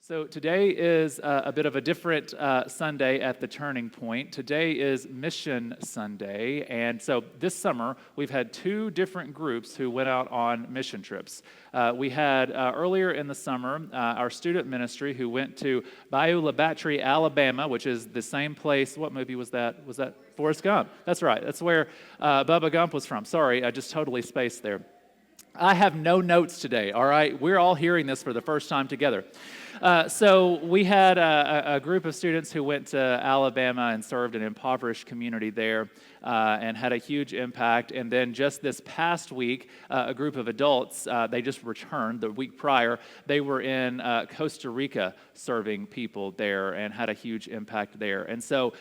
So today is a bit of a different Sunday at the Turning Point. Today is Mission Sunday, and so this summer we've had two different groups who went out on mission trips. We had earlier in the summer our student ministry who went to Bayou La Battery, Alabama, which is the same place. What movie was that? Was that Forrest Gump? That's right. That's where Bubba Gump was from. Sorry, I just totally spaced there. I have no notes today, all right? We're all hearing this for the first time together. So we had a group of students who went to Alabama and served an impoverished community there and had a huge impact. And then just this past week, a group of adults, they just returned the week prior. They were in Costa Rica serving people there and had a huge impact there. And so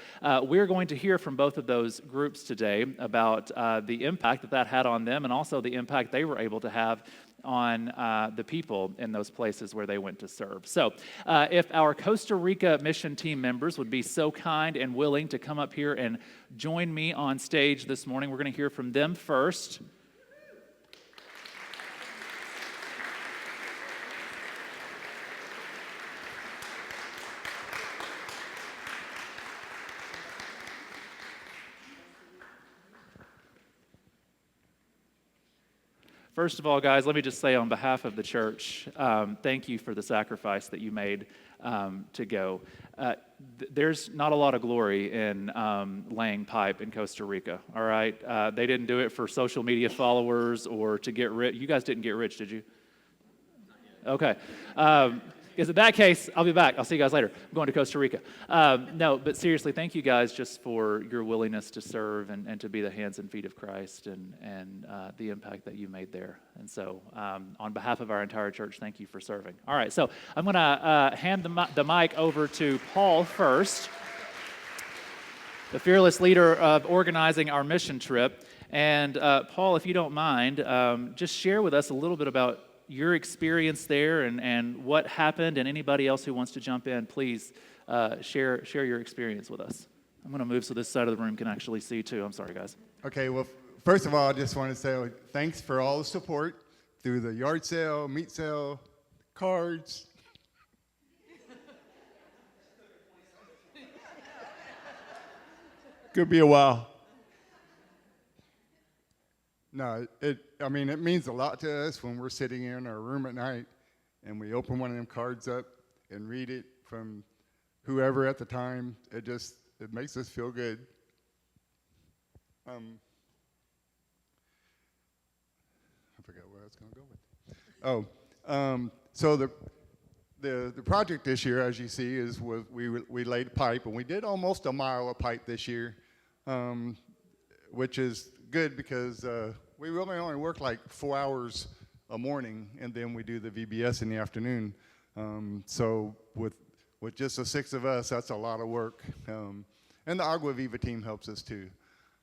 we're going to hear from both of those groups today about the impact that had on them and also the impact they were able to have on the people in those places where they went to serve. So if our Costa Rica mission team members would be so kind and willing to come up here and join me on stage this morning, we're going to hear from them first. First of all, guys, let me just say on behalf of the church, thank you for the sacrifice that you made to go. There's not a lot of glory in laying pipe in Costa Rica, all right? They didn't do it for social media followers or to get rich. You guys didn't get rich, did you? Okay. Because in that case, I'll be back. I'll see you guys later. I'm going to Costa Rica. No, but seriously, thank you guys just for your willingness to serve and to be the hands and feet of Christ and the impact that you made there. And so on behalf of our entire church, thank you for serving. All right, so I'm going to hand the mic over to Paul first, the fearless leader of organizing our mission trip. And Paul, if you don't mind, just share with us a little bit about your experience there and what happened, and anybody else who wants to jump in, please share your experience with us. I'm going to move so this side of the room can actually see too. I'm sorry, guys. Okay, well, first of all, I just want to say thanks for all the support through the yard sale, meat sale, cards. Could be a while. No, it means a lot to us when we're sitting in our room at night and we open one of them cards up and read it from whoever at the time. It makes us feel good. I forgot where I was going to go with it. So the project this year, as you see, is we laid pipe, and we did almost a mile of pipe this year, which is good because we really only work like 4 hours a morning, and then we do the VBS in the afternoon. So with just the 6 of us, that's a lot of work. And the Agua Viva team helps us too.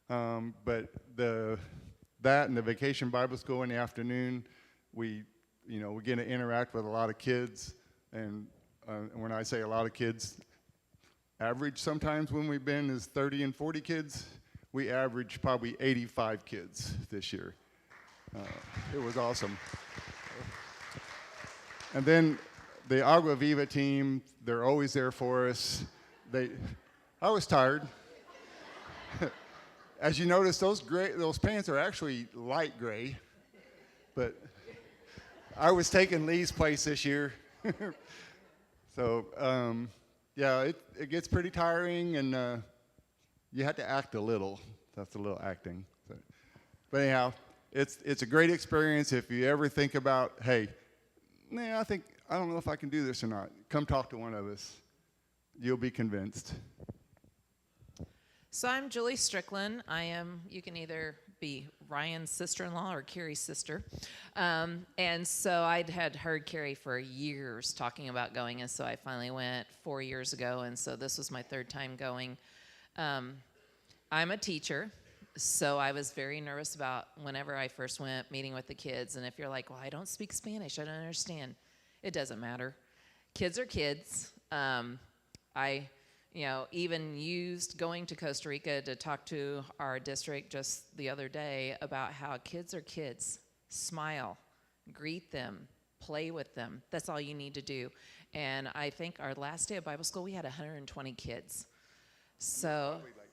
But that and the Vacation Bible School in the afternoon, we get to interact with a lot of kids. And when I say a lot of kids, average sometimes when we've been is 30 and 40 kids. We averaged probably 85 kids this year. It was awesome. And then the Agua Viva team, they're always there for us. I was tired. As you notice, those pants are actually light gray, but I was taking Lee's place this year. So, yeah, it gets pretty tiring, and you have to act a little. That's a little acting. But anyhow, it's a great experience. If you ever think about, hey, I don't know if I can do this or not, come talk to one of us. You'll be convinced. So I'm Julie Strickland. You can either be Ryan's sister-in-law or Carrie's sister. And so I'd had heard Carrie for years talking about going, and so I finally went 4 years ago, and so this was my 3rd time going. I'm a teacher, so I was very nervous about whenever I first went meeting with the kids. And if you're like, well, I don't speak Spanish, I don't understand, it doesn't matter. Kids are kids. I even used going to Costa Rica to talk to our district just the other day about how kids are kids. Smile, greet them, play with them. That's all you need to do. And I think our last day of Bible school, we had 120 kids. So, Probably like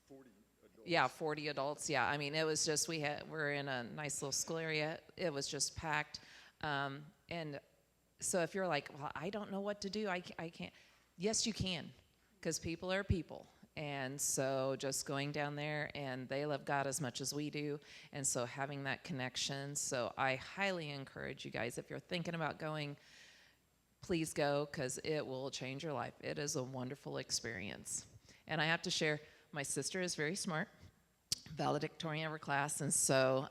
40 adults. yeah, 40 adults. Yeah, I mean, it was just, we're in a nice little school area. It was just packed. And so if you're like, well, I don't know what to do, I can't. Yes, you can, because people are people. And so just going down there, and they love God as much as we do. And so having that connection. So I highly encourage you guys, if you're thinking about going, please go, because it will change your life. It is a wonderful experience. And I have to share, my sister is very smart, valedictorian of her class, and so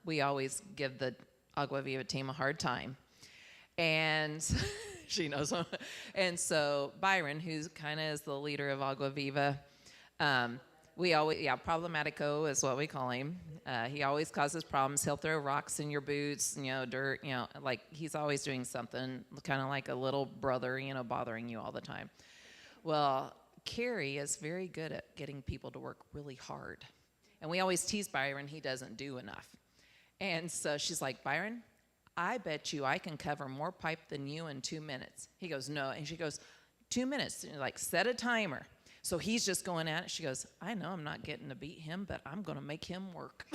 we always give the Agua Viva team a hard time. And she knows. And so Byron, who kind of is the leader of Agua Viva, we always, problematico is what we call him. He always causes problems. He'll throw rocks in your boots, dirt, like he's always doing something, kind of like a little brother, bothering you all the time. Well, Carrie is very good at getting people to work really hard. And we always tease Byron, he doesn't do enough. And so she's like, Byron, I bet you I can cover more pipe than you in 2 minutes. He goes, no. And she goes, 2 minutes. And like, set a timer. So he's just going at it. She goes, I know I'm not getting to beat him, but I'm going to make him work.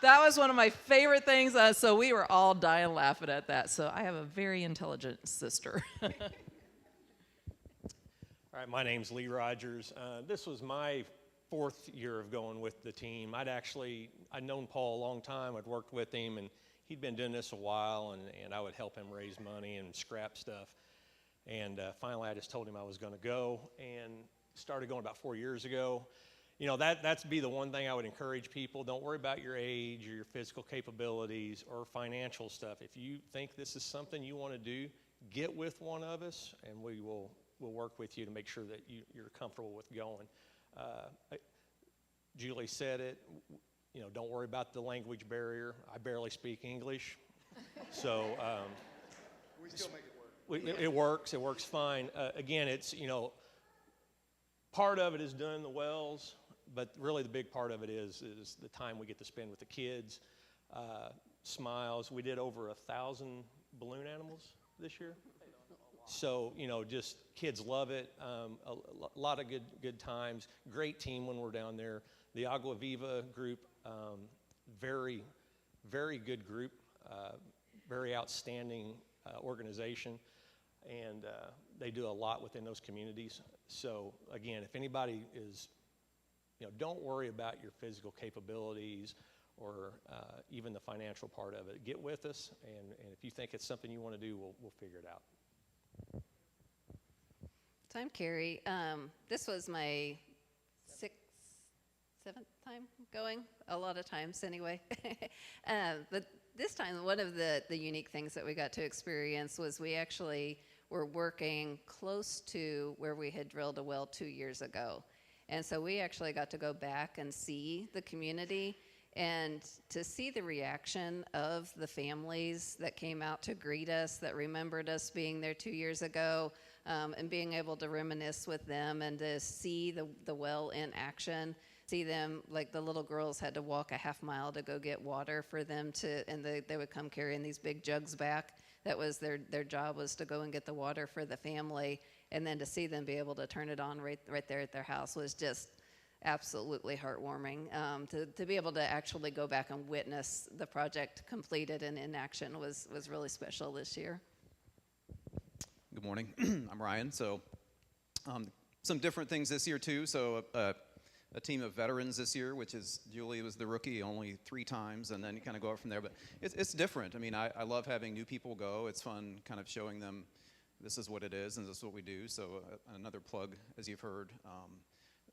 That was one of my favorite things. So we were all dying laughing at that. So I have a very intelligent sister. All right, my name's Lee Rogers. This was my 4th year of going with the team. I'd known Paul a long time. I'd worked with him, and he'd been doing this a while, and I would help him raise money and scrap stuff. And finally, I just told him I was going to go, and started going about 4 years ago. That's be the one thing I would encourage people. Don't worry about your age or your physical capabilities or financial stuff. If you think this is something you want to do, get with one of us, and we'll work with you to make sure that you're comfortable with going. Julie said it, don't worry about the language barrier. I barely speak English, so We still make it work. it works fine. Again, it's, part of it is doing the wells, but really the big part of it is the time we get to spend with the kids, smiles. We did over 1,000 balloon animals this year. So, just kids love it. A lot of good times. Great team when we're down there. The Agua Viva group, very, very good group. Very outstanding organization. And they do a lot within those communities. So, again, if anybody is, don't worry about your physical capabilities or even the financial part of it. Get with us, and if you think it's something you want to do, we'll figure it out. So I'm Carrie. This was my 6th, 7th time going, a lot of times anyway. But this time, one of the unique things that we got to experience was we actually were working close to where we had drilled a well 2 years ago. And so we actually got to go back and see the community and to see the reaction of the families that came out to greet us, that remembered us being there 2 years ago, and being able to reminisce with them and to see the well in action, see them, like the little girls had to walk a half mile to go get water for them to, and they would come carrying these big jugs back. That was their job, was to go and get the water for the family, and then to see them be able to turn it on right there at their house was just absolutely heartwarming. To be able to actually go back and witness the project completed and in action was really special this year. Good morning. I'm Ryan. So some different things this year too. So a team of veterans this year, which is Julie was the rookie only 3 times, and then you kind of go up from there. But it's different. I mean, I love having new people go. It's fun kind of showing them this is what it is and this is what we do. So another plug, as you've heard,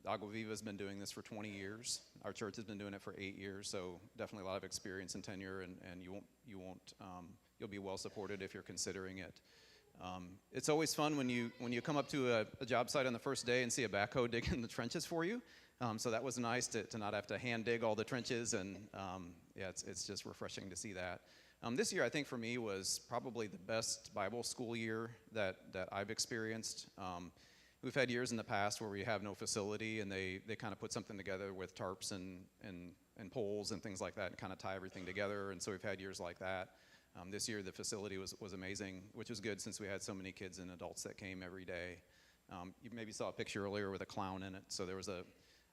Agua Viva has been doing this for 20 years. Our church has been doing it for 8 years. So definitely a lot of experience and tenure, and you'll be well supported if you're considering it. It's always fun when you come up to a job site on the first day and see a backhoe digging the trenches for you. So that was nice to not have to hand dig all the trenches, and it's just refreshing to see that. This year, I think for me, was probably the best Bible school year that I've experienced. We've had years in the past where we have no facility, and they kind of put something together with tarps and poles and things like that and kind of tie everything together, and so we've had years like that. This year the facility was amazing, which was good since we had so many kids and adults that came every day. You maybe saw a picture earlier with a clown in it. So there was a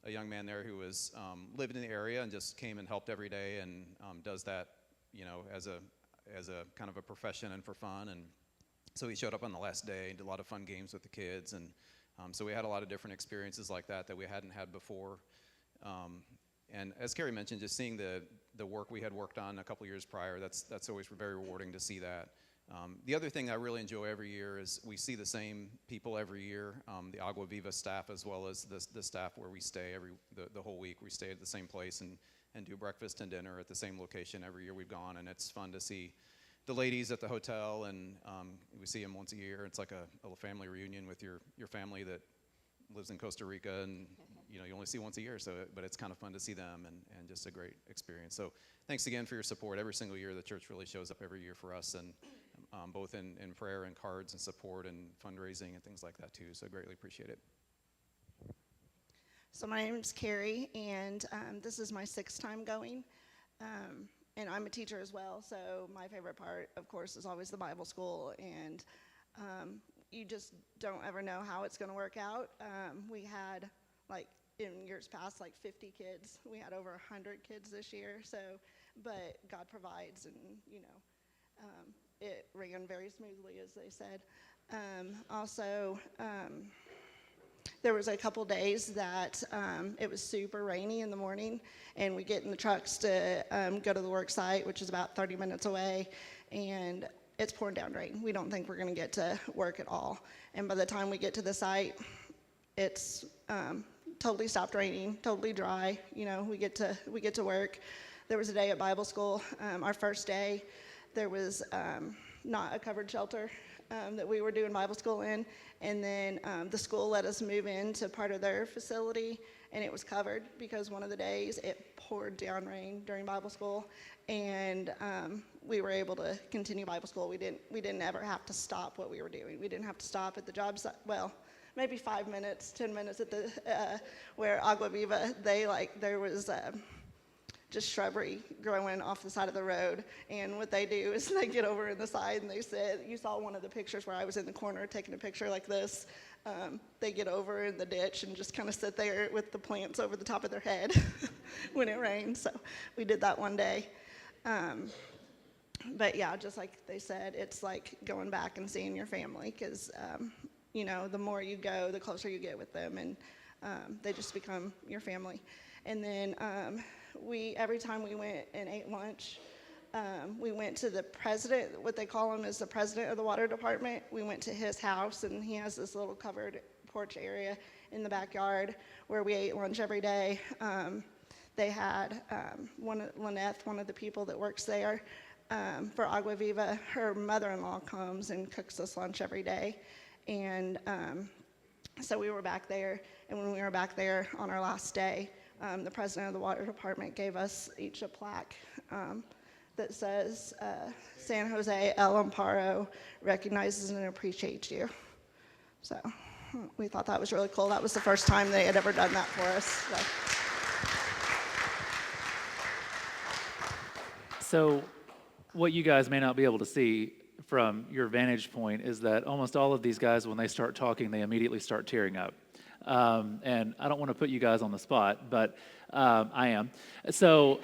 young man there who was lived in the area and just came and helped every day and does that, as a kind of a profession and for fun. And so he showed up on the last day and did a lot of fun games with the kids. And so we had a lot of different experiences like that we hadn't had before. And as Carrie mentioned, just seeing the work we had worked on a couple years prior, that's always very rewarding to see that. The other thing I really enjoy every year is we see the same people every year, the Agua Viva staff as well as the staff where we stay the whole week. We stay at the same place and do breakfast and dinner at the same location every year we've gone, and it's fun to see the ladies at the hotel, and we see them once a year. It's like a little family reunion with your family that lives in Costa Rica, and you only see once a year, but it's kind of fun to see them, and just a great experience. So thanks again for your support. Every single year the church really shows up every year for us, and both in prayer and cards and support and fundraising and things like that too, so greatly appreciate it. So my name's Carrie, and this is my 6th time going, and I'm a teacher as well, so my favorite part, of course, is always the Bible school, and you just don't ever know how it's going to work out. We had, in years past, 50 kids. We had over 100 kids this year, but God provides, and, it ran very smoothly, as they said. Also, there was a couple days that it was super rainy in the morning, and we get in the trucks to go to the work site, which is about 30 minutes away, and it's pouring down rain. We don't think we're going to get to work at all. And by the time we get to the site, it's totally stopped raining, totally dry. We get to work. There was a day at Bible school, our first day. There was not a covered shelter that we were doing Bible school in, and then the school let us move into part of their facility, and it was covered because one of the days it poured down rain during Bible school, and we were able to continue Bible school. We didn't ever have to stop what we were doing. We didn't have to stop at the job site. Well, maybe 5 minutes, 10 minutes at the where Agua Viva, there was just shrubbery growing off the side of the road, and what they do is they get over in the side, and they said, you saw one of the pictures where I was in the corner taking a picture like this. They get over in the ditch and just kind of sit there with the plants over the top of their head when it rains. So we did that one day. But yeah, just like they said, it's like going back and seeing your family, because the more you go, the closer you get with them, and they just become your family. And then every time we went and ate lunch, we went to the president, what they call him is the president of the water department. We went to his house, and he has this little covered porch area in the backyard where we ate lunch every day. They had Lynette, one of the people that works there for Agua Viva, her mother-in-law comes and cooks us lunch every day. And so we were back there, and when we were back there on our last day, the president of the water department gave us each a plaque that says, San Jose El Amparo recognizes and appreciates you. So we thought that was really cool. That was the first time they had ever done that for us. So what you guys may not be able to see from your vantage point is that almost all of these guys, when they start talking, they immediately start tearing up. And I don't want to put you guys on the spot, but I am. So,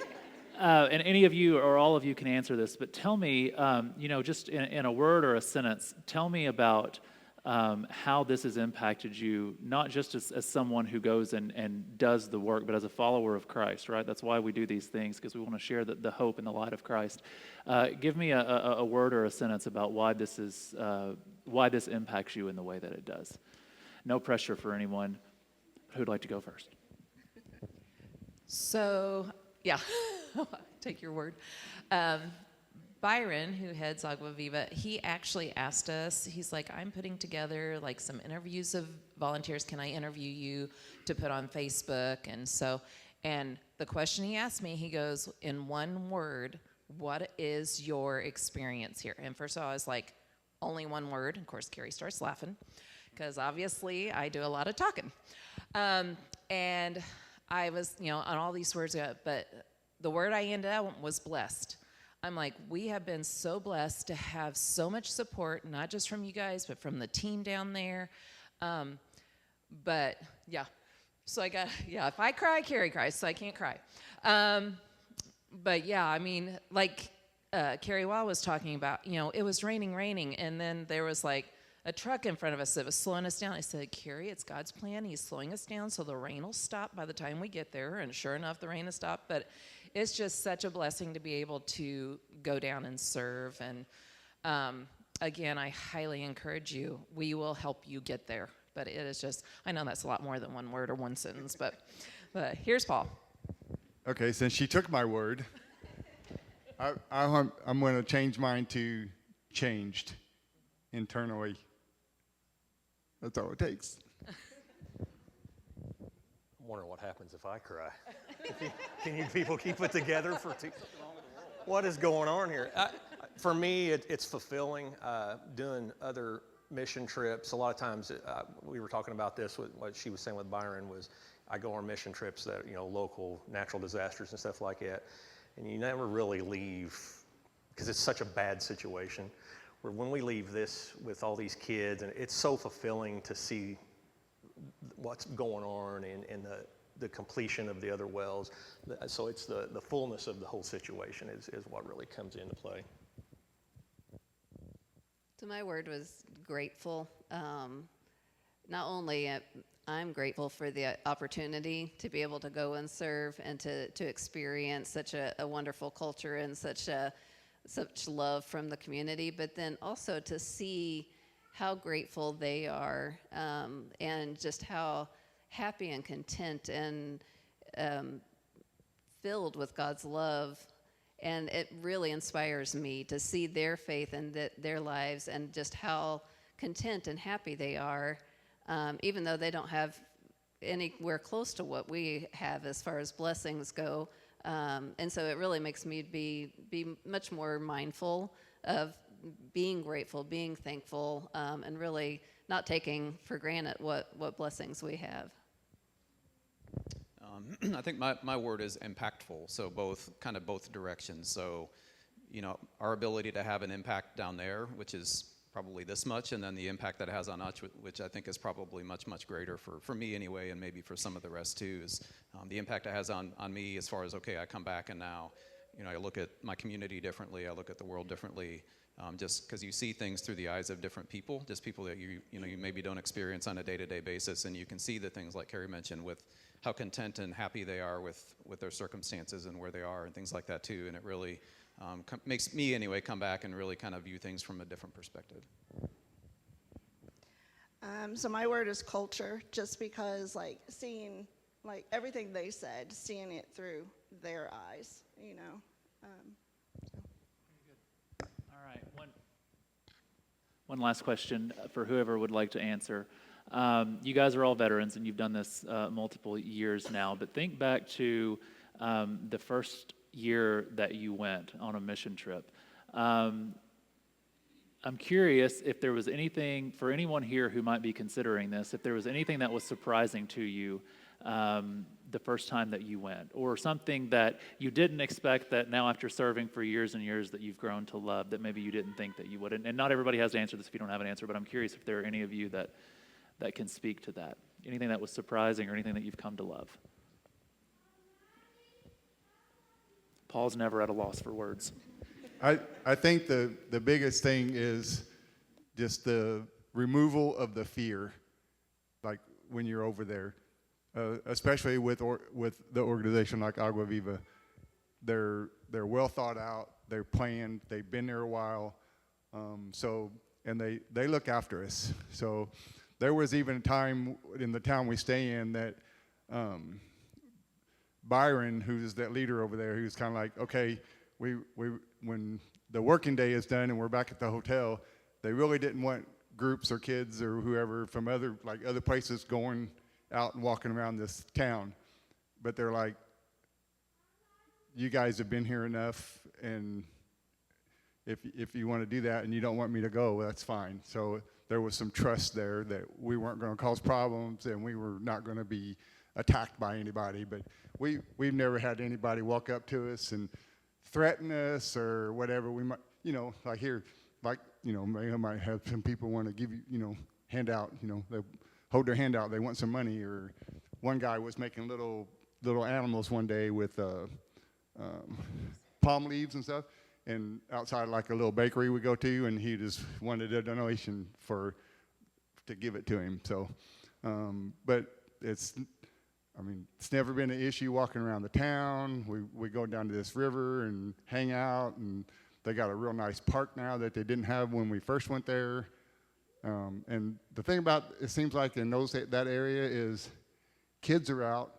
and any of you or all of you can answer this, but tell me, just in a word or a sentence, tell me about how this has impacted you, not just as someone who goes and does the work, but as a follower of Christ, right? That's why we do these things, because we want to share the hope and the light of Christ. Give me a word or a sentence about why this impacts you in the way that it does. No pressure for anyone. Who'd like to go first? So, yeah, take your word. Byron, who heads Agua Viva, he actually asked us, he's like, I'm putting together some interviews of volunteers. Can I interview you to put on Facebook? And the question he asked me, he goes, in one word, what is your experience here? And first of all, I was like, only one word. Of course, Carrie starts laughing, because obviously I do a lot of talking. And I was, on all these words, but the word I ended up was blessed. I'm like, we have been so blessed to have so much support, not just from you guys, but from the team down there. But yeah, so if I cry, Carrie cries, so I can't cry. But yeah, I mean, like Carrie Wall was talking about, it was raining, and then there was like a truck in front of us that was slowing us down. I said, Carrie, it's God's plan. He's slowing us down so the rain will stop by the time we get there. And sure enough, the rain has stopped. But it's just such a blessing to be able to go down and serve. And again, I highly encourage you. We will help you get there. But it is just, I know that's a lot more than one word or one sentence. But here's Paul. Okay, since she took my word, I'm going to change mine to changed internally. That's all it takes. I'm wondering what happens if I cry. Can you people keep it together for two? What is going on here? For me, it's fulfilling doing other mission trips. A lot of times, we were talking about this, what she was saying with Byron was, I go on mission trips that, local natural disasters and stuff like that, and you never really leave because it's such a bad situation. Where when we leave this with all these kids, and it's so fulfilling to see what's going on and the completion of the other wells. So it's the fullness of the whole situation is what really comes into play. So my word was grateful. Not only I'm grateful for the opportunity to be able to go and serve and to experience such a wonderful culture and such love from the community, but then also to see how grateful they are and just how happy and content and filled with God's love. And it really inspires me to see their faith and their lives and just how content and happy they are, even though they don't have anywhere close to what we have as far as blessings go. And so it really makes me be much more mindful of being grateful, being thankful, and really not taking for granted what blessings we have. I think my word is impactful, so both directions. So, our ability to have an impact down there, which is probably this much, and then the impact that it has on us, which I think is probably much, much greater for me anyway, and maybe for some of the rest too, is the impact it has on me as far as, okay, I come back and now, I look at my community differently, I look at the world differently, just because you see things through the eyes of different people, just people that you maybe don't experience on a day-to-day basis, and you can see the things like Carrie mentioned with how content and happy they are with their circumstances and where they are and things like that too, and it really makes me anyway come back and really kind of view things from a different perspective. So my word is culture, just because seeing everything they said, seeing it through their eyes, All right, one last question for whoever would like to answer. You guys are all veterans, and you've done this multiple years now, but think back to the first year that you went on a mission trip. I'm curious if there was anything, for anyone here who might be considering this, if there was anything that was surprising to you the first time that you went, or something that you didn't expect that now after serving for years and years that you've grown to love that maybe you didn't think that you would. And not everybody has to answer this if you don't have an answer, but I'm curious if there are any of you that can speak to that. Anything that was surprising or anything that you've come to love. Paul's never at a loss for words. I think the biggest thing is just the removal of the fear, like when you're over there, especially with the organization like Agua Viva. They're well thought out, they're planned, they've been there a while, and they look after us. So there was even a time in the town we stay in that Byron, who's that leader over there, he was kind of like, okay, we when the working day is done and we're back at the hotel, they really didn't want groups or kids or whoever from other places going out and walking around this town. But they're like, you guys have been here enough, and if you want to do that and you don't want me to go, that's fine. So there was some trust there that we weren't going to cause problems and we were not going to be attacked by anybody. But we've never had anybody walk up to us and threaten us or whatever. We might, like here, like, maybe I might have some people want to give you, handout, they hold their hand out, they want some money. Or one guy was making little animals one day with palm leaves and stuff, and outside like a little bakery we go to, and he just wanted a donation to give it to him. So, but it's never been an issue walking around the town. We go down to this river and hang out, and they got a real nice park now that they didn't have when we first went there. And the thing about it seems like in that area is kids are out.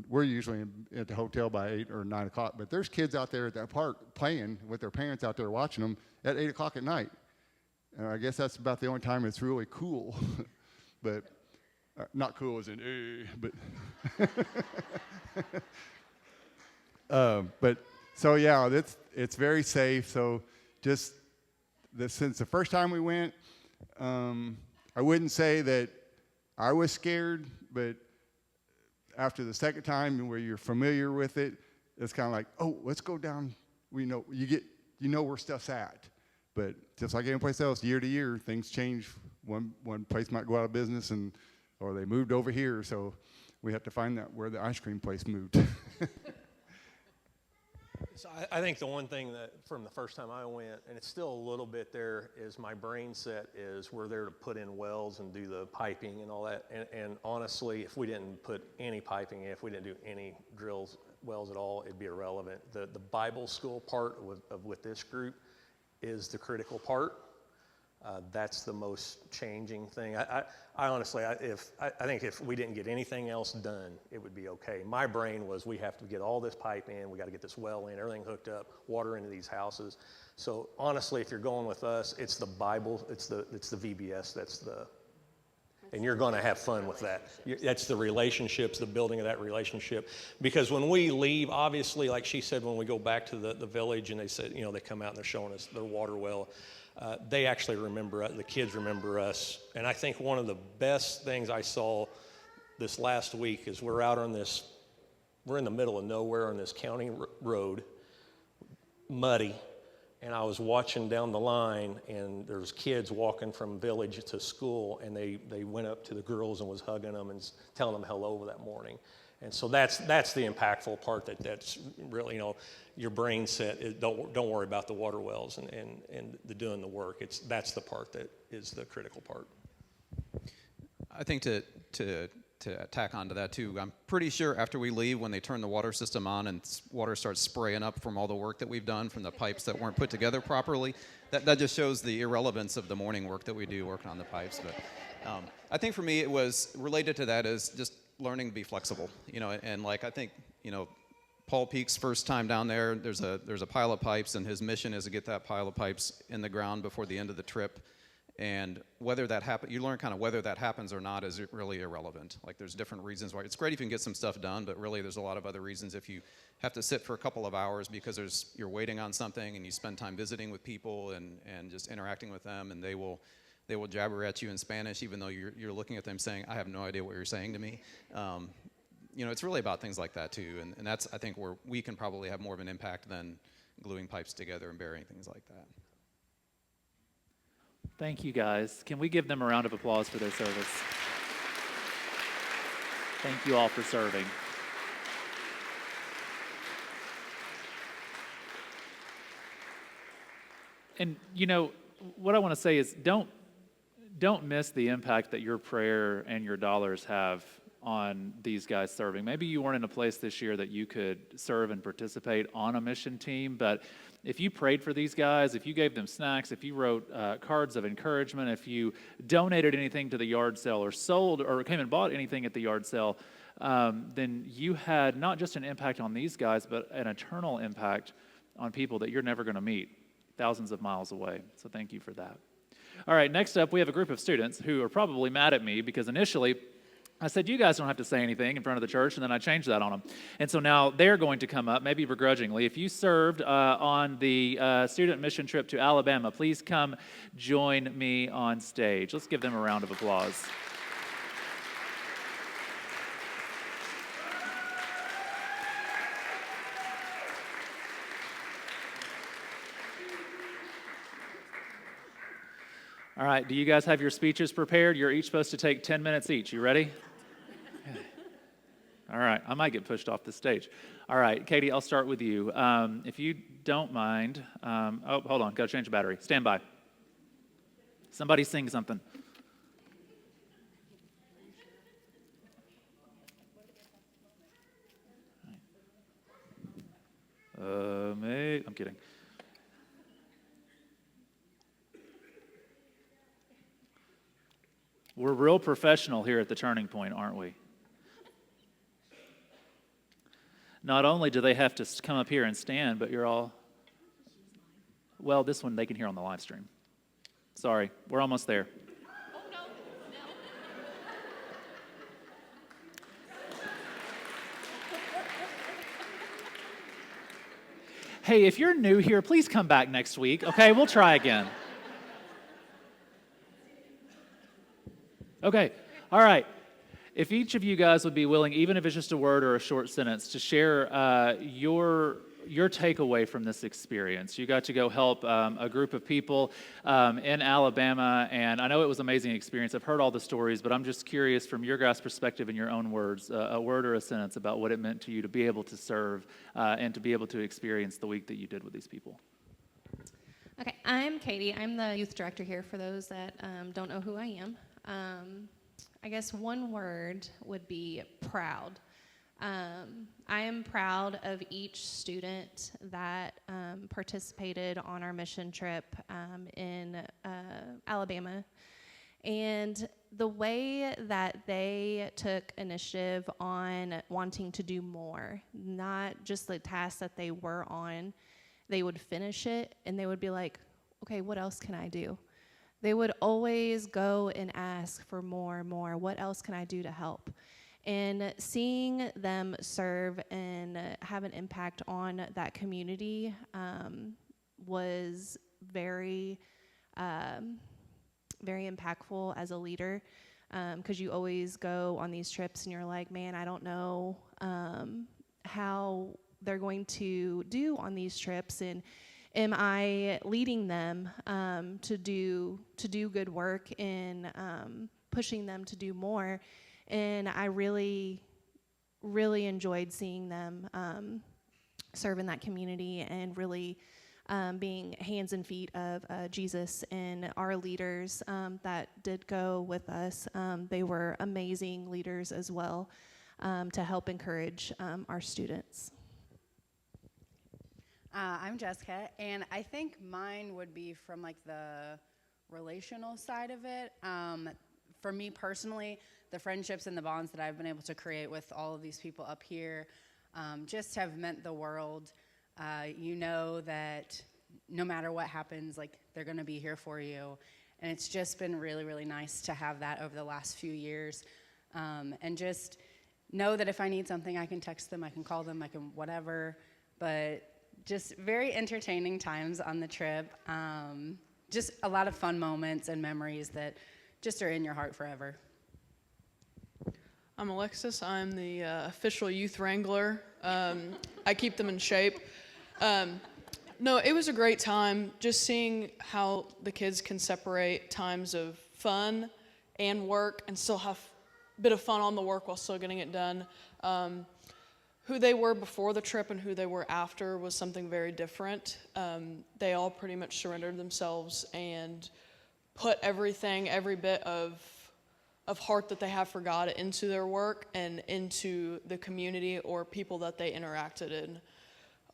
We're usually at the hotel by 8 or 9 o'clock, but there's kids out there at that park playing with their parents out there watching them at 8 o'clock at night. And I guess that's about the only time it's really cool. But not cool as in, but so yeah, it's very safe. So just since the first time we went, I wouldn't say that I was scared, but after the second time where you're familiar with it, it's kind of like, oh, let's go down. We know where stuff's at. But just like any place else, year to year, things change. One place might go out of business, or they moved over here, so we have to find out where the ice cream place moved. So I think the one thing that from the first time I went, and it's still a little bit there, is my brain set is we're there to put in wells and do the piping and all that. And honestly, if we didn't put any piping in, if we didn't do any wells at all, it'd be irrelevant. The Bible school part with this group is the critical part. That's the most changing thing. I honestly, I think if we didn't get anything else done, it would be okay. My brain was, we have to get all this pipe in, we got to get this well in, everything hooked up, water into these houses. So honestly, if you're going with us, it's the Bible, it's the VBS, and you're going to have fun with that. That's the relationships, the building of that relationship. Because when we leave, obviously, like she said, when we go back to the village and they said, they come out and they're showing us their water well, they actually remember us, the kids remember us. And I think one of the best things I saw this last week is we're in the middle of nowhere on this county road, muddy, and I was watching down the line, and there's kids walking from village to school, and they went up to the girls and was hugging them and telling them hello that morning. And so that's the impactful part that's really, your brain set, don't worry about the water wells and the doing the work. That's the part that is the critical part. I think to tack onto that too, I'm pretty sure after we leave, when they turn the water system on and water starts spraying up from all the work that we've done from the pipes that weren't put together properly, that just shows the irrelevance of the morning work that we do working on the pipes. But I think for me, it was related to that is just learning to be flexible, and like I think, Paul Peak's first time down there, there's a pile of pipes, and his mission is to get that pile of pipes in the ground before the end of the trip. And whether that happens, you learn kind of whether that happens or not is really irrelevant. Like there's different reasons why. It's great if you can get some stuff done, but really there's a lot of other reasons. If you have to sit for a couple of hours because you're waiting on something and you spend time visiting with people and just interacting with them, and they will jabber at you in Spanish even though you're looking at them saying, I have no idea what you're saying to me. It's really about things like that too, and that's, I think, where we can probably have more of an impact than gluing pipes together and burying things like that. Thank you, guys. Can we give them a round of applause for their service? Thank you all for serving. And, what I want to say is don't miss the impact that your prayer and your dollars have on these guys serving. Maybe you weren't in a place this year that you could serve and participate on a mission team, but if you prayed for these guys, if you gave them snacks, if you wrote cards of encouragement, if you donated anything to the yard sale or sold or came and bought anything at the yard sale, then you had not just an impact on these guys, but an eternal impact on people that you're never going to meet thousands of miles away. So thank you for that. All right, next up, we have a group of students who are probably mad at me because initially I said, you guys don't have to say anything in front of the church, and then I changed that on them. And so now they're going to come up, maybe begrudgingly. If you served on the student mission trip to Alabama, please come join me on stage. Let's give them a round of applause. All right, do you guys have your speeches prepared? You're each supposed to take 10 minutes each. You ready? All right, I might get pushed off the stage. All right, Katie, I'll start with you. If you don't mind, oh, hold on, got to change the battery. Stand by. Somebody sing something. I'm kidding. We're real professional here at the Turning Point, aren't we? Not only do they have to come up here and stand, but you're all, well, this one they can hear on the live stream. Sorry, we're almost there. Oh, no. Hey, if you're new here, please come back next week, okay? We'll try again. Okay, all right. If each of you guys would be willing, even if it's just a word or a short sentence, to share your takeaway from this experience. You got to go help a group of people in Alabama, and I know it was an amazing experience. I've heard all the stories, but I'm just curious from your guys' perspective in your own words, a word or a sentence about what it meant to you to be able to serve and to be able to experience the week that you did with these people. Okay, I'm Katie. I'm the youth director here for those that don't know who I am. I guess one word would be proud. I am proud of each student that participated on our mission trip in Alabama. And the way that they took initiative on wanting to do more, not just the tasks that they were on, they would finish it and they would be like, okay, what else can I do? They would always go and ask for more and more. What else can I do to help? And seeing them serve and have an impact on that community was very, very impactful as a leader, because you always go on these trips and you're like, man, I don't know how they're going to do on these trips, and am I leading them to do good work and pushing them to do more? And I really, really enjoyed seeing them serve in that community and really being hands and feet of Jesus. And our leaders that did go with us, they were amazing leaders as well to help encourage our students. I'm Jessica, and I think mine would be from like the relational side of it. For me personally, the friendships and the bonds that I've been able to create with all of these people up here just have meant the world. You know that no matter what happens, like they're going to be here for you. And it's just been really, really nice to have that over the last few years. And just know that if I need something, I can text them, I can call them, I can whatever. But just very entertaining times on the trip. Just a lot of fun moments and memories that just are in your heart forever. I'm Alexis. I'm the official youth wrangler. I keep them in shape. No, it was a great time just seeing how the kids can separate times of fun and work and still have a bit of fun on the work while still getting it done. Who they were before the trip and who they were after was something very different. They all pretty much surrendered themselves and put everything, every bit of heart that they have for God into their work and into the community or people that they interacted in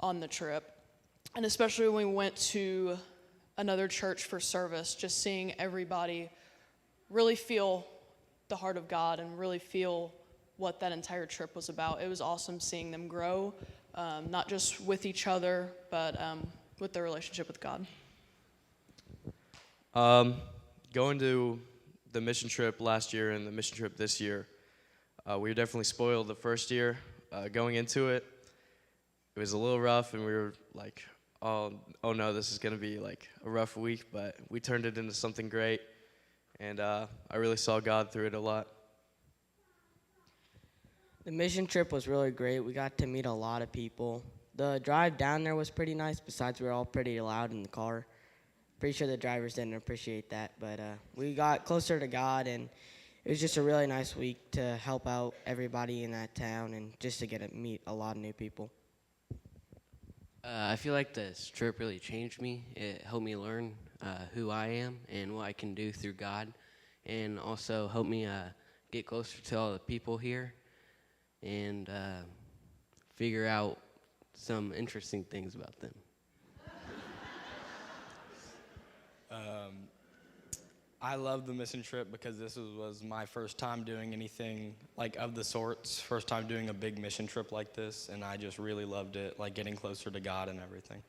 on the trip. And especially when we went to another church for service, just seeing everybody really feel the heart of God and really feel what that entire trip was about. It was awesome seeing them grow, not just with each other, but with their relationship with God. Going to the mission trip last year and the mission trip this year, we were definitely spoiled the first year. Going into it, it was a little rough, and we were like, oh no, this is going to be like a rough week, but we turned it into something great, and I really saw God through it a lot. The mission trip was really great. We got to meet a lot of people. The drive down there was pretty nice, besides we were all pretty loud in the car. pretty sure the drivers didn't appreciate that. But we got closer to God, and it was just a really nice week to help out everybody in that town and just to get to meet a lot of new people. I feel like this trip really changed me. It helped me learn who I am and what I can do through God, and also helped me get closer to all the people here and figure out some interesting things about them. I love the mission trip because this was my first time doing anything like of the sorts, first time doing a big mission trip like this, and I just really loved it, like getting closer to God and everything.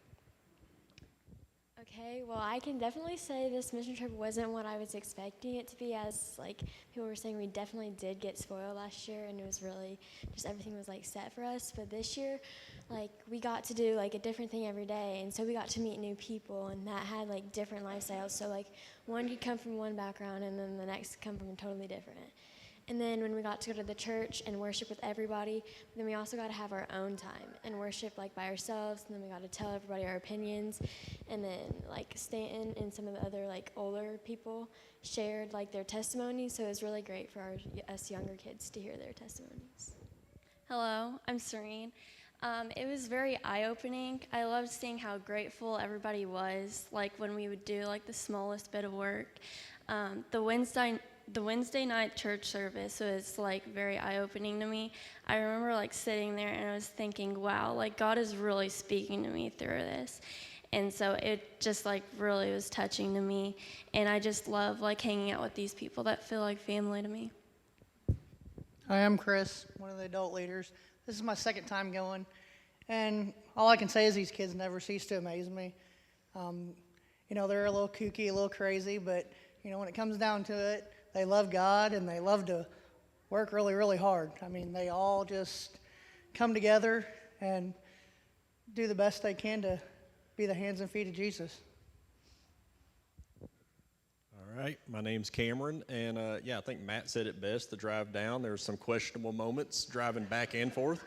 Okay, well, I can definitely say this mission trip wasn't what I was expecting it to be. As like people were saying, we definitely did get spoiled last year, and it was really just everything was like set for us. But this year, like we got to do like a different thing every day, and so we got to meet new people, and that had like different lifestyles. So like one could come from one background, and then the next come from a totally different. And then when we got to go to the church and worship with everybody, then we also got to have our own time and worship like by ourselves. And then we got to tell everybody our opinions. And then like Stanton and some of the other like older people shared like their testimonies. So it was really great for us younger kids to hear their testimonies. Hello, I'm Serene. It was very eye-opening. I loved seeing how grateful everybody was, like when we would do like the smallest bit of work. The Wednesday night church service was like very eye-opening to me. I remember like sitting there and I was thinking, wow, like God is really speaking to me through this. And so it just like really was touching to me. And I just love like hanging out with these people that feel like family to me. Hi, I'm Chris, one of the adult leaders. This is my second time going, and all I can say is these kids never cease to amaze me. They're a little kooky, a little crazy, but, when it comes down to it, they love God, and they love to work really, really hard. I mean, they all just come together and do the best they can to be the hands and feet of Jesus. All right, my name's Cameron, and I think Matt said it best. The drive down, there were some questionable moments driving back and forth,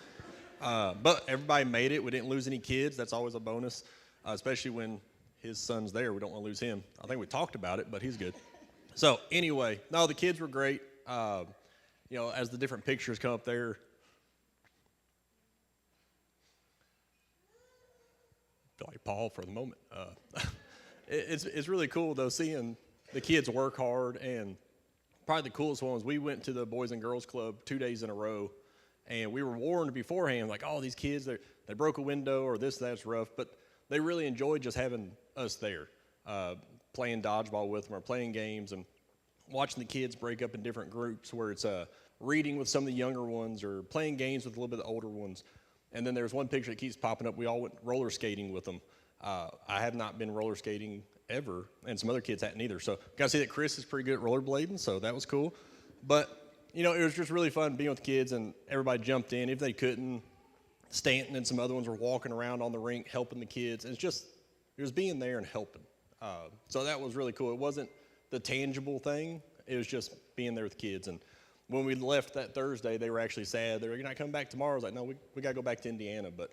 but everybody made it. We didn't lose any kids. That's always a bonus, especially when his son's there. We don't want to lose him. I think we talked about it, but he's good. So anyway, no, the kids were great. As the different pictures come up there, I feel like Paul for the moment. It's really cool though seeing the kids work hard, and probably the coolest one was we went to the Boys and Girls Club 2 days in a row, and we were warned beforehand, like, oh, these kids, they broke a window or this, that's rough, but they really enjoyed just having us there, playing dodgeball with them or playing games and watching the kids break up in different groups where it's reading with some of the younger ones or playing games with a little bit of the older ones. And then there's one picture that keeps popping up. We all went roller skating with them. I have not been roller skating ever, and some other kids hadn't either. So got to see that Chris is pretty good at rollerblading, so that was cool. But, it was just really fun being with the kids, and everybody jumped in. If they couldn't, Stanton and some other ones were walking around on the rink helping the kids. And it was being there and helping. So that was really cool. It wasn't the tangible thing. It was just being there with kids. And when we left that Thursday, they were actually sad. They were, you're not coming back tomorrow. I was like, no, we got to go back to Indiana. But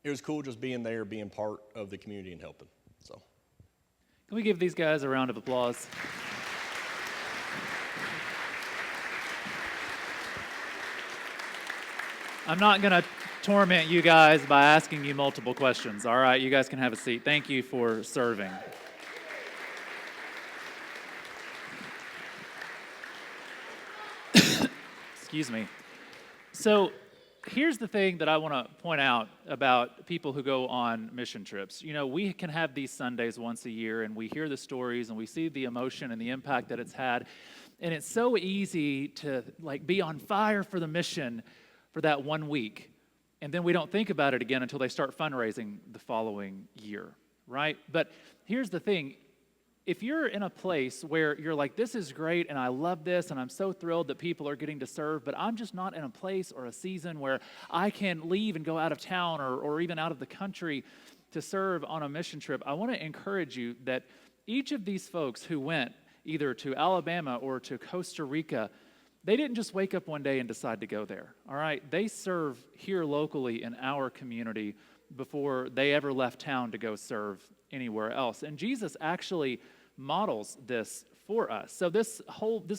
it was cool just being there, being part of the community and helping. So, can we give these guys a round of applause? I'm not going to torment you guys by asking you multiple questions. All right, you guys can have a seat. Thank you for serving. Excuse me. So here's the thing that I want to point out about people who go on mission trips. We can have these Sundays once a year, and we hear the stories, and we see the emotion and the impact that it's had. And it's so easy to be on fire for the mission for that 1 week. And then we don't think about it again until they start fundraising the following year, right? But here's the thing. If you're in a place where you're like, this is great and I love this and I'm so thrilled that people are getting to serve, but I'm just not in a place or a season where I can leave and go out of town or even out of the country to serve on a mission trip, I want to encourage you that each of these folks who went either to Alabama or to Costa Rica, they didn't just wake up one day and decide to go there, all right? They serve here locally in our community before they ever left town to go serve anywhere else. And Jesus actually models this for us. So this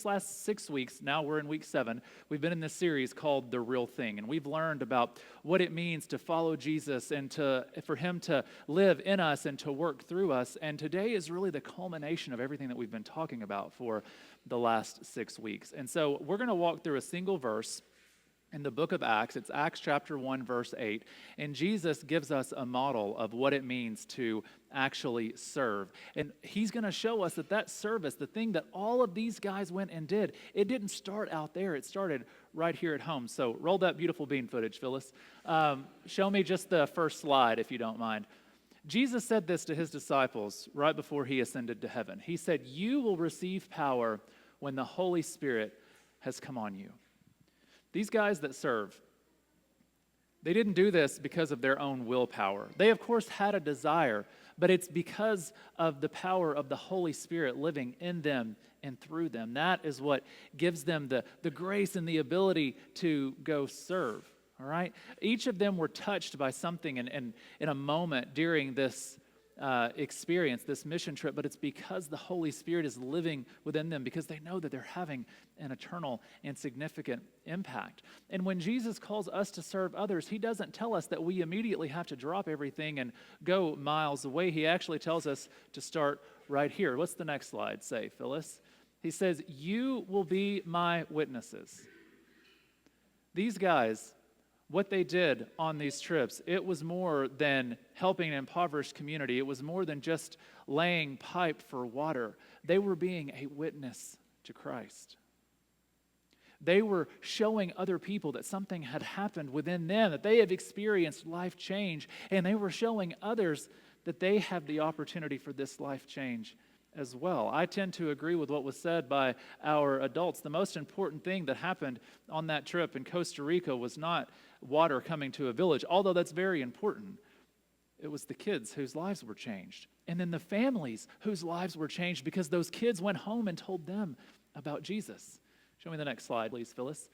last 6 weeks, now we're in week 7, we've been in this series called The Real Thing, and we've learned about what it means to follow Jesus and for him to live in us and to work through us. And today is really the culmination of everything that we've been talking about for the last 6 weeks. And so we're going to walk through a single verse in the book of Acts. It's Acts chapter 1, verse 8. And Jesus gives us a model of what it means to actually serve. And he's going to show us that service, the thing that all of these guys went and did, it didn't start out there. It started right here at home. So roll that beautiful bean footage, Phyllis. Show me just the first slide, if you don't mind. Jesus said this to his disciples right before he ascended to heaven. He said, "You will receive power when the Holy Spirit has come on you." These guys that serve, they didn't do this because of their own willpower. They, of course, had a desire, but it's because of the power of the Holy Spirit living in them and through them. That is what gives them the grace and the ability to go serve, all right? Each of them were touched by something in a moment during this experience, this mission trip, but it's because the Holy Spirit is living within them, because they know that they're having an eternal and significant impact. And when Jesus calls us to serve others, he doesn't tell us that we immediately have to drop everything and go miles away. He actually tells us to start right here. What's the next slide say, Phyllis? He says, "You will be my witnesses." These guys, what they did on these trips, it was more than helping an impoverished community. It was more than just laying pipe for water. They were being a witness to Christ. They were showing other people that something had happened within them, that they have experienced life change, and they were showing others that they have the opportunity for this life change as well. I tend to agree with what was said by our adults. The most important thing that happened on that trip in Costa Rica was not water coming to a village, although that's very important. It was the kids whose lives were changed, and then the families whose lives were changed because those kids went home and told them about Jesus. Show me the next slide, please, Phyllis.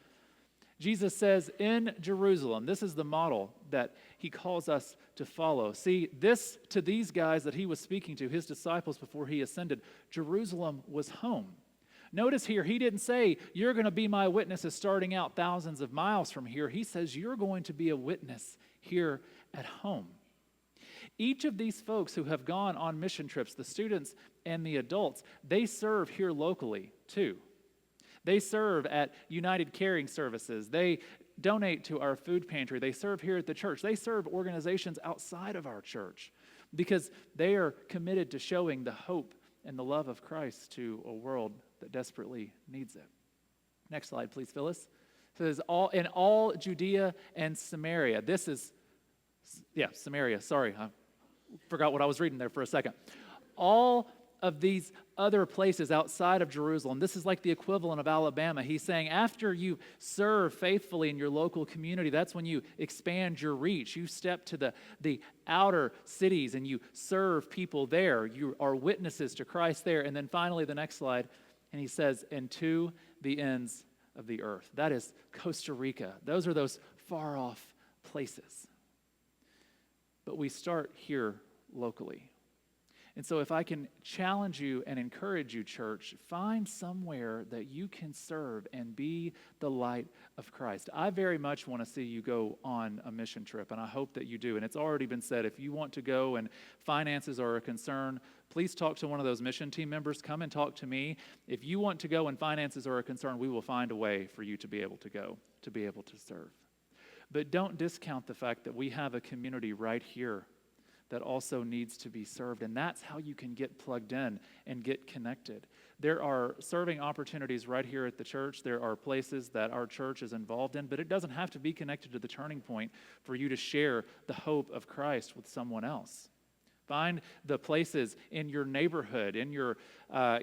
Jesus says in Jerusalem, this is the model that he calls us to follow. See, to these guys that he was speaking to, his disciples before he ascended, Jerusalem was home. Notice here, he didn't say, "You're going to be my witnesses starting out thousands of miles from here." He says, "You're going to be a witness here at home." Each of these folks who have gone on mission trips, the students and the adults, they serve here locally too. They serve at United Caring Services. They donate to our food pantry. They serve here at the church. They serve organizations outside of our church because they are committed to showing the hope and the love of Christ to a world that desperately needs it. Next slide, please, Phyllis. It says, in all Judea and Samaria. Samaria. Sorry, I forgot what I was reading there for a second. All of these other places outside of Jerusalem. This is like the equivalent of Alabama. He's saying after you serve faithfully in your local community, that's when you expand your reach. You step to the outer cities and you serve people there. You are witnesses to Christ there. And then finally, the next slide, and he says, "and to the ends of the earth." That is Costa Rica. Those are those far off places. But we start here locally. And so if I can challenge you and encourage you, church, find somewhere that you can serve and be the light of Christ. I very much want to see you go on a mission trip, and I hope that you do. And it's already been said, if you want to go and finances are a concern, please talk to one of those mission team members. Come and talk to me. If you want to go and finances are a concern, we will find a way for you to be able to go, to be able to serve. But don't discount the fact that we have a community right here that also needs to be served. And that's how you can get plugged in and get connected. There are serving opportunities right here at the church. There are places that our church is involved in, but it doesn't have to be connected to the Turning Point for you to share the hope of Christ with someone else. Find the places in your neighborhood, in your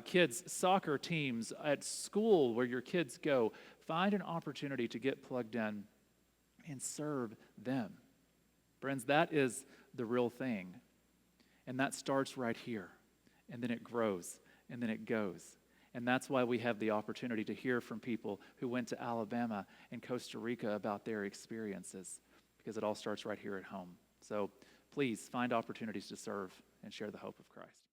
kids' soccer teams, at school where your kids go. Find an opportunity to get plugged in and serve them. Friends, that is the real thing. And that starts right here. And then it grows. And then it goes. And that's why we have the opportunity to hear from people who went to Alabama and Costa Rica about their experiences. Because it all starts right here at home. So please find opportunities to serve and share the hope of Christ.